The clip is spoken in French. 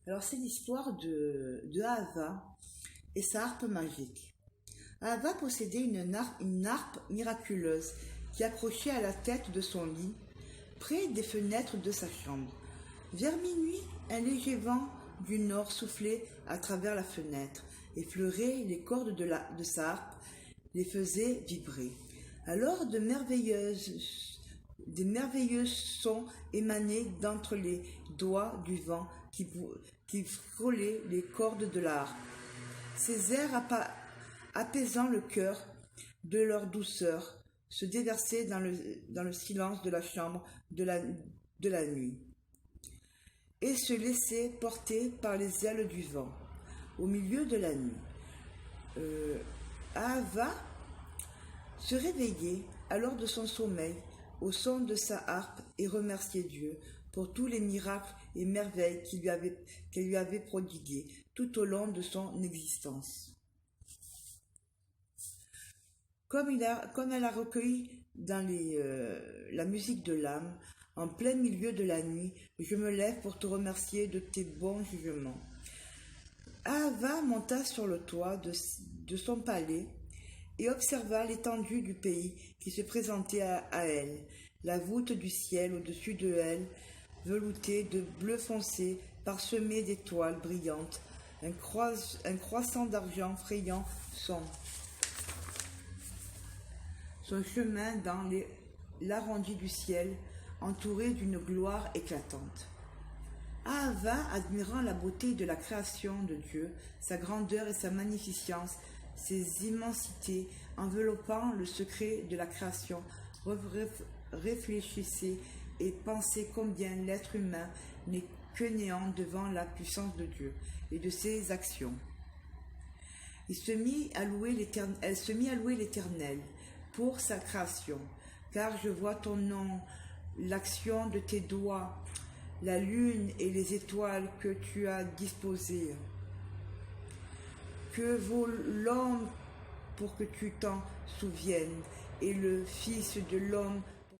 Alors c'est l'histoire de Ahava et sa harpe magique. Ahava possédait une harpe miraculeuse qui accrochait à la tête de son lit, près des fenêtres de sa chambre. Vers minuit, un léger vent du nord soufflait à travers la fenêtre, effleurait les cordes de sa harpe, les faisait vibrer. Alors des merveilleux sons émanaient d'entre les doigts du vent qui frôlaient les cordes de la harpe. Ces airs apaisant le cœur de leur douceur se déversaient dans le silence de la chambre de la nuit et se laissaient porter par les ailes du vent au milieu de la nuit. Ahava se réveillait alors de son sommeil au son de sa harpe et remerciait Dieu pour tous les miracles et merveilles qu'elle lui avait prodigués tout au long de son existence. Comme elle a recueilli dans la musique de l'âme, en plein milieu de la nuit, je me lève pour te remercier de tes bons jugements. Ahava monta sur le toit de son palais et observa l'étendue du pays qui se présentait à elle, la voûte du ciel au-dessus de elle, veloutée de bleu foncé, parsemée d'étoiles brillantes, un croissant d'argent frayant son chemin dans l'arrondi du ciel, entouré d'une gloire éclatante. Ahava, admirant la beauté de la création de Dieu, sa grandeur et sa magnificence, ses immensités, enveloppant le secret de la création, réfléchissait et pensait combien l'être humain n'est que néant devant la puissance de Dieu et de ses actions. Elle se mit à louer l'Éternel pour sa création, car je vois ton nom, l'action de tes doigts, la lune et les étoiles que tu as disposées. Que vaut l'homme pour que tu t'en souviennes, et le Fils de l'homme